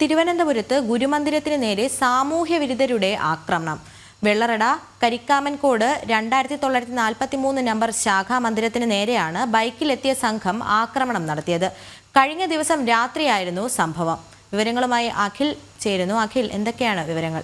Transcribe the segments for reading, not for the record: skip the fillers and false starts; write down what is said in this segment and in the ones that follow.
തിരുവനന്തപുരത്ത് ഗുരുമന്ദിരത്തിന് നേരെ സാമൂഹ്യ വിരുദ്ധരുടെ ആക്രമണം. വെള്ളറട കരിക്കാമൻകോട് 2943 നമ്പർ ശാഖാ മന്ദിരത്തിന് നേരെയാണ് ബൈക്കിലെത്തിയ സംഘം ആക്രമണം നടത്തിയത്. കഴിഞ്ഞ ദിവസം രാത്രിയായിരുന്നു സംഭവം. വിവരങ്ങളുമായി അഖിൽ ചേരുന്നു. അഖിൽ, എന്തൊക്കെയാണ് വിവരങ്ങൾ?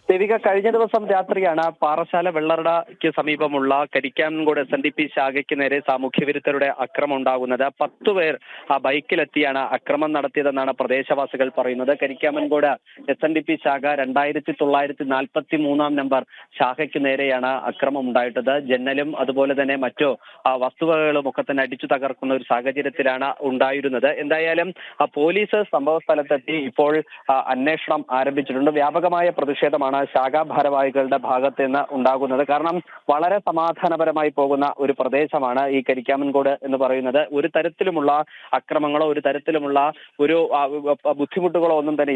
ദേവിക, കഴിഞ്ഞ ദിവസം രാത്രിയാണ് പാറശാല വെള്ളറടയ്ക്ക് സമീപമുള്ള കരിക്കാമൻകോട് SNDP ശാഖയ്ക്ക് നേരെ സാമൂഹ്യവിരുദ്ധരുടെ അക്രമം ഉണ്ടാകുന്നത്. 10 പേർ ആ ബൈക്കിലെത്തിയാണ് അക്രമം നടത്തിയതെന്നാണ് പ്രദേശവാസികൾ പറയുന്നത്. കരിക്കാമൻകോട് SNDP ശാഖ 2943 നമ്പർ ശാഖയ്ക്ക് നേരെയാണ് അക്രമം ഉണ്ടായിട്ടത്. ജനലും അതുപോലെ തന്നെ മറ്റു വസ്തുവകകളും ഒക്കെ തന്നെ അടിച്ചു തകർക്കുന്ന ഒരു സാഹചര്യത്തിലാണ് ഉണ്ടായിരുന്നത്. എന്തായാലും പോലീസ് സംഭവ സ്ഥലത്തെത്തി ഇപ്പോൾ അന്വേഷണം ആരംഭിച്ചിട്ടുണ്ട്. വ്യാപകമായ പ്രതിഷേധമാണ് ശാഖാ ഭാരവാഹികളുടെ ഭാഗത്ത് നിന്ന് ഉണ്ടാകുന്നത്. കാരണം വളരെ സമാധാനപരമായി പോകുന്ന ഒരു പ്രദേശമാണ് ഈ കരിക്കാമൻകോട് എന്ന് പറയുന്നത്. ഒരു തരത്തിലുമുള്ള അക്രമങ്ങളോ ഒരു തരത്തിലുമുള്ള ഒരു ബുദ്ധിമുട്ടുകളോ ഒന്നും തന്നെ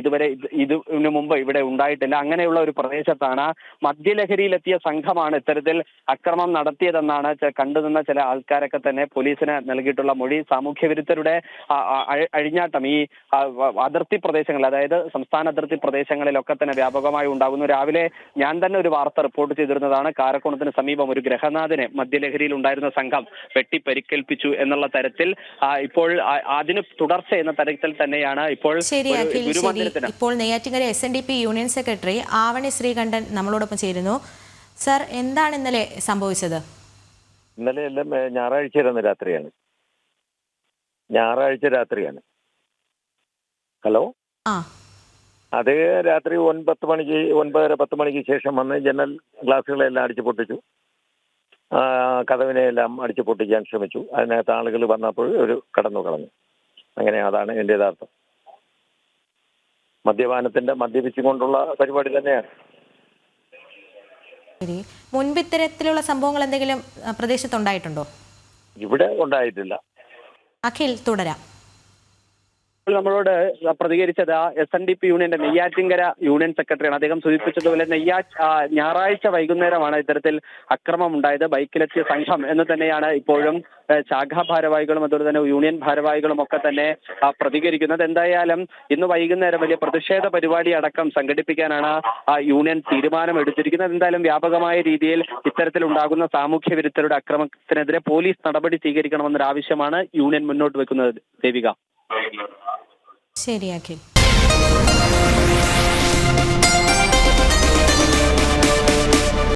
ഇതിനു മുമ്പ് ഇവിടെ ഉണ്ടായിട്ടില്ല. അങ്ങനെയുള്ള ഒരു പ്രദേശത്താണ് മദ്യലഹരിയിലെത്തിയ സംഘമാണ് ഇത്തരത്തിൽ അക്രമം നടത്തിയതെന്നാണ് കണ്ടുനിന്ന ചില ആൾക്കാരൊക്കെ തന്നെ പോലീസിന് നൽകിയിട്ടുള്ള മൊഴി. സാമൂഹ്യ വിരുദ്ധരുടെ അഴിഞ്ഞാട്ടം ഈ അതിർത്തി പ്രദേശങ്ങളിൽ, അതായത് സംസ്ഥാന അതിർത്തി പ്രദേശങ്ങളിലൊക്കെ തന്നെ വ്യാപകമായി ഉണ്ടാകുന്നു. രാവിലെ ഞാൻ തന്നെ ഒരു വാർത്ത റിപ്പോർട്ട് ചെയ്തിരുന്നതാണ്. കാരക്കോണത്തിന് സമീപം ഒരു ഗ്രഹനാഥനെ മദ്യലഹരിയിൽ ഉണ്ടായിരുന്ന സംഘം വെട്ടി പരിക്കേൽപ്പിച്ചു എന്നുള്ള തരത്തിൽ. ഇപ്പോൾ അതിന് തുടർച്ച എന്ന തരത്തിൽ തന്നെയാണ് ഇപ്പോൾ ഗുരുമന്ദിരത്തിന്. ഇപ്പോൾ Neyyattinkara SNDP union secretary Avani Sreekanthan നമ്മളോടൊപ്പം ചേരുന്നു. സർ, എന്താണ് ഇന്നലെ സംഭവിച്ചത്? ഇന്നലെ എല്ലാം ഞായറാഴ്ച രാത്രിയാണ്. ഹലോ, അത് രാത്രി 9:10 മണിക്ക് ശേഷം വന്ന് ജനൽ ഗ്ലാസുകളെല്ലാം അടിച്ചു പൊട്ടിച്ചു, കതവിനെയെല്ലാം അടിച്ചു പൊട്ടിക്കാൻ ശ്രമിച്ചു. അതിനകത്ത് ആളുകൾ വന്നപ്പോൾ ഒരു കടന്നു കളഞ്ഞു. അങ്ങനെ അതാണ് എൻ്റെ യഥാർത്ഥം. മദ്യപിച്ചുകൊണ്ടുള്ള പരിപാടി തന്നെയാണ്. മുൻപ് ഇത്തരത്തിലുള്ള സംഭവങ്ങൾ എന്തെങ്കിലും പ്രദേശത്തുണ്ടായിട്ടുണ്ടോ? ഇവിടെ ഉണ്ടായിട്ടില്ല. അഖിൽ, തുടരാം. നമ്മളോട് പ്രതികരിച്ചത് SNDP യൂണിയന്റെ നെയ്യാറ്റിൻകര യൂണിയൻ സെക്രട്ടറിയാണ്. അദ്ദേഹം സൂചിപ്പിച്ചതുപോലെ ഞായറാഴ്ച വൈകുന്നേരമാണ് ഇത്തരത്തിൽ അക്രമം ഉണ്ടായത്. ബൈക്കിലെത്തിയ സംഘം എന്ന് തന്നെയാണ് ഇപ്പോഴും ശാഖാ ഭാരവാഹികളും അതുപോലെ തന്നെ യൂണിയൻ ഭാരവാഹികളും ഒക്കെ തന്നെ പ്രതികരിക്കുന്നത്. എന്തായാലും ഇന്ന് വൈകുന്നേരം വലിയ പ്രതിഷേധ പരിപാടി അടക്കം സംഘടിപ്പിക്കാനാണ് യൂണിയൻ തീരുമാനമെടുത്തിരിക്കുന്നത്. എന്തായാലും വ്യാപകമായ രീതിയിൽ ഇത്തരത്തിൽ ഉണ്ടാകുന്ന സാമൂഹ്യ വിരുദ്ധരുടെ അക്രമത്തിനെതിരെ പോലീസ് നടപടി സ്വീകരിക്കണമെന്നൊരു ആവശ്യമാണ് യൂണിയൻ മുന്നോട്ട് വെക്കുന്നത്. ദേവിക. ശരി അഖിൽ.